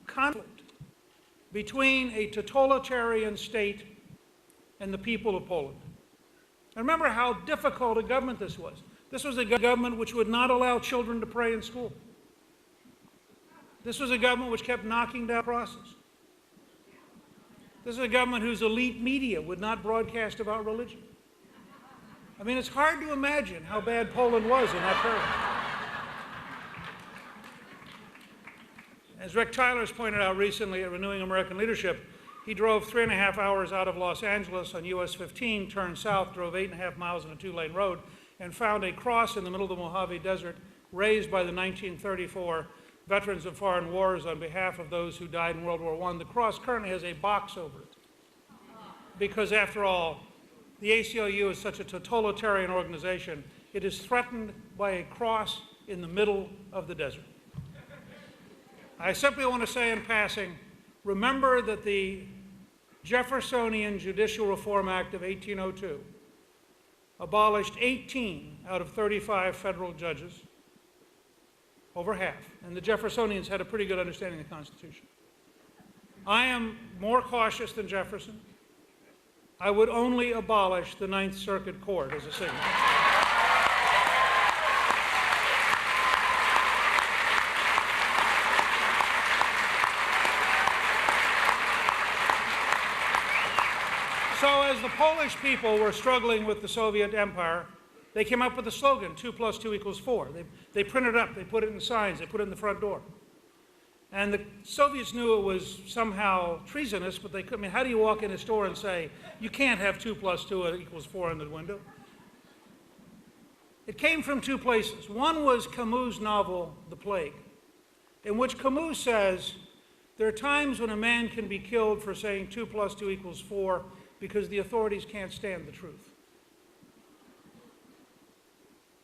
conflict between a totalitarian state and the people of Poland. And remember how difficult a government this was. This was a government which would not allow children to pray in school. This was a government which kept knocking down crosses. This is a government whose elite media would not broadcast about religion. I mean, it's hard to imagine how bad Poland was in that period. As Rick Tyler's pointed out recently at Renewing American Leadership, he drove 3.5 hours out of Los Angeles on US 15, turned south, drove 8.5 miles on a 2-lane road, and found a cross in the middle of the Mojave Desert raised by the 1934 Veterans of Foreign Wars on behalf of those who died in World War I. The cross currently has a box over it. Because after all, the ACLU is such a totalitarian organization, it is threatened by a cross in the middle of the desert. I simply want to say in passing, remember that the Jeffersonian Judicial Reform Act of 1802 abolished 18 out of 35 federal judges, over half, and the Jeffersonians had a pretty good understanding of the Constitution. I am more cautious than Jefferson. I would only abolish the Ninth Circuit Court as a signal. So as the Polish people were struggling with the Soviet Empire, they came up with the slogan, 2 + 2 = 4. They printed it up, they put it in signs, they put it in the front door. And the Soviets knew it was somehow treasonous, but they couldn't. I mean, how do you walk in a store and say, you can't have 2 + 2 = 4 in the window? It came from two places. One was Camus' novel, The Plague, in which Camus says, there are times when a man can be killed for saying 2 + 2 = 4 because the authorities can't stand the truth.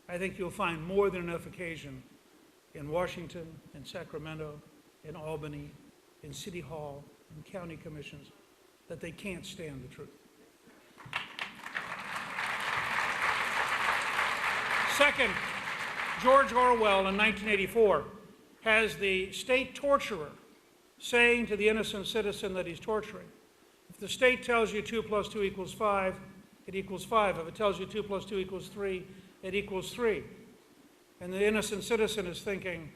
I think you'll find more than enough occasion in Washington, in Sacramento, in Albany, in City Hall, in county commissions, that they can't stand the truth. Second, George Orwell in 1984 has the state torturer saying to the innocent citizen that he's torturing, if the state tells you 2 + 2 = 5, it equals 5. If it tells you 2 + 2 = 3, it equals 3. And the innocent citizen is thinking,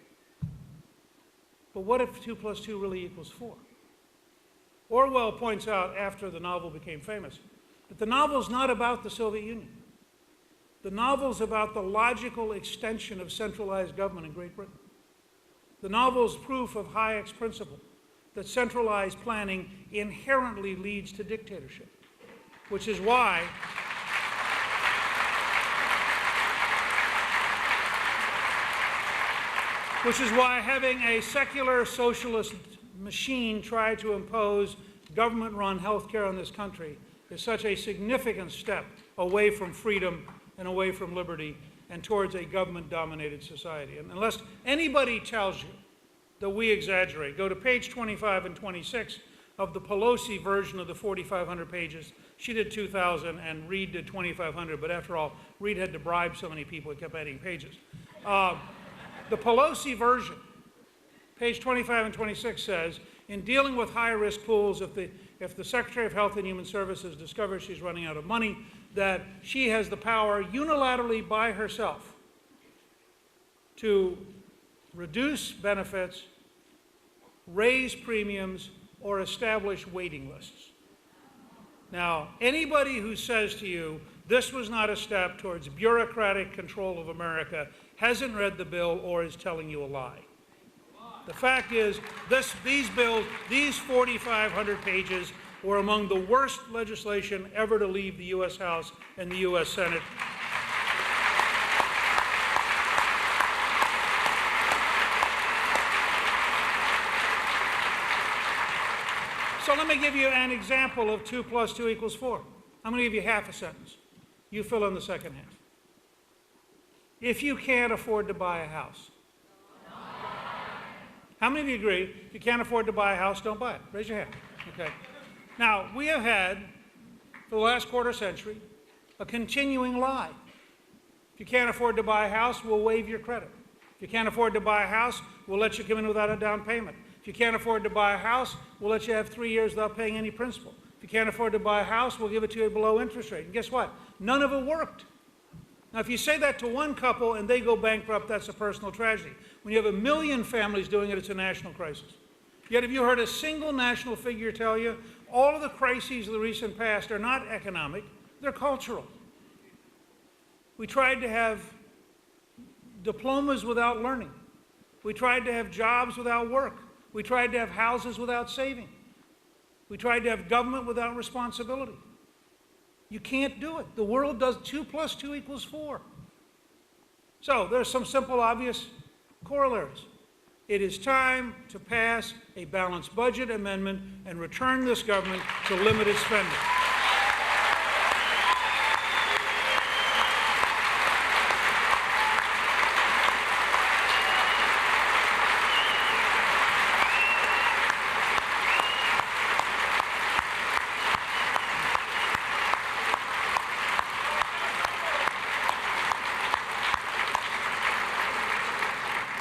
but what if 2 + 2 really equals 4? Orwell points out, after the novel became famous, that the novel's not about the Soviet Union. The novel's about the logical extension of centralized government in Great Britain. The novel's proof of Hayek's principle that centralized planning inherently leads to dictatorship, which is why having a secular socialist machine try to impose government-run health care in this country is such a significant step away from freedom and away from liberty and towards a government-dominated society. And unless anybody tells you that we exaggerate, go to page 25 and 26 of the Pelosi version of the 4,500 pages. She did 2,000 and Reid did 2,500, but after all, Reid had to bribe so many people, he kept adding pages. The Pelosi version, page 25 and 26 says, in dealing with high-risk pools, if the Secretary of Health and Human Services discovers she's running out of money, that she has the power unilaterally by herself to reduce benefits, raise premiums, or establish waiting lists. Now, anybody who says to you, this was not a step towards bureaucratic control of America hasn't read the bill or is telling you a lie. The fact is, these bills, these 4,500 pages, were among the worst legislation ever to leave the U.S. House and the U.S. Senate. So let me give you an example of 2 + 2 = 4. I'm going to give you half a sentence. You fill in the second half. If you can't afford to buy a house. How many of you agree, if you can't afford to buy a house, don't buy it? Raise your hand. Okay. Now, we have had, for the last quarter century, a continuing lie. If you can't afford to buy a house, we'll waive your credit. If you can't afford to buy a house, we'll let you come in without a down payment. If you can't afford to buy a house, we'll let you have 3 years without paying any principal. If you can't afford to buy a house, we'll give it to you at below interest rate. And guess what? None of it worked. Now, if you say that to one couple and they go bankrupt, that's a personal tragedy. When you have 1 million families doing it, it's a national crisis. Yet have you heard a single national figure tell you all of the crises of the recent past are not economic, they're cultural? We tried to have diplomas without learning. We tried to have jobs without work. We tried to have houses without saving. We tried to have government without responsibility. You can't do it. The world does 2 + 2 = 4. So there's some simple, obvious corollaries. It is time to pass a balanced budget amendment and return this government to limited spending.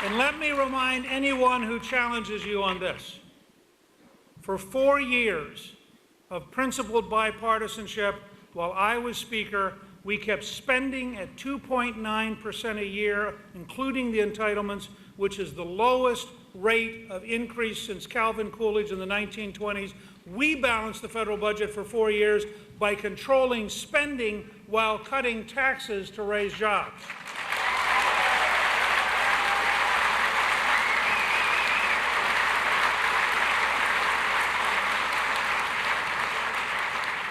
And let me remind anyone who challenges you on this. For 4 years of principled bipartisanship, while I was Speaker, we kept spending at 2.9% a year, including the entitlements, which is the lowest rate of increase since Calvin Coolidge in the 1920s. We balanced the federal budget for 4 years by controlling spending while cutting taxes to raise jobs.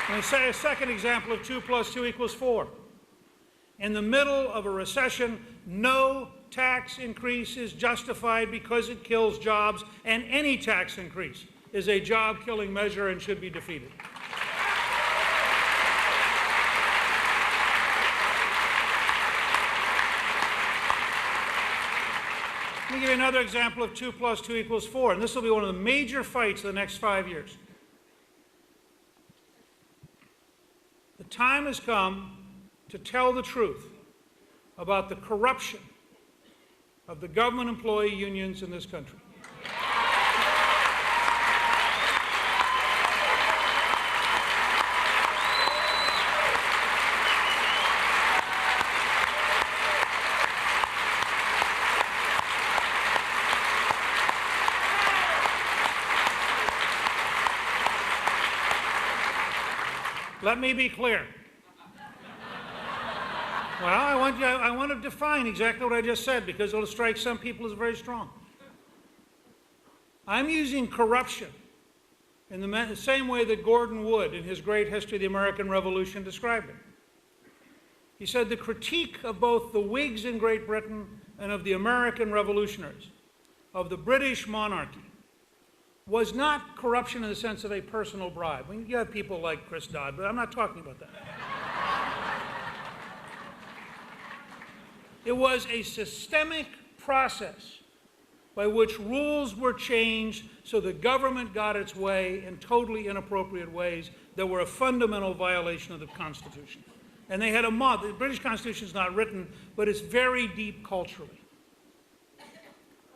Let me say a second example of 2 + 2 = 4. In the middle of a recession, no tax increase is justified because it kills jobs, and any tax increase is a job-killing measure and should be defeated. Let me give you another example of 2 + 2 = 4, and this will be one of the major fights of the next 5 years. The time has come to tell the truth about the corruption of the government employee unions in this country. Let me be clear. Well, I want to define exactly what I just said because it'll strike some people as very strong. I'm using corruption in the same way that Gordon Wood, in his great History of the American Revolution, described it. He said the critique of both the Whigs in Great Britain and of the American revolutionaries, of the British monarchy, was not corruption in the sense of a personal bribe. I mean, you have people like Chris Dodd, but I'm not talking about that. It was a systemic process by which rules were changed so the government got its way in totally inappropriate ways that were a fundamental violation of the Constitution. And they had a mod. The British Constitution is not written, but it's very deep culturally.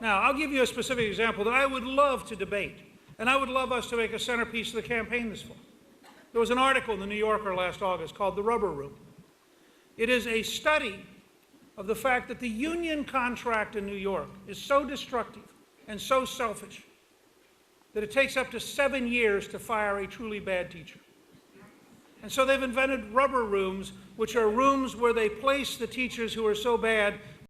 Now, I'll give you a specific example that I would love to debate, and I would love us to make a centerpiece of the campaign this fall. There was an article in the New Yorker last August called The Rubber Room. It is a study of the fact that the union contract in New York is so destructive and so selfish that it takes up to 7 years to fire a truly bad teacher. And so they've invented rubber rooms, which are rooms where they place the teachers who are so bad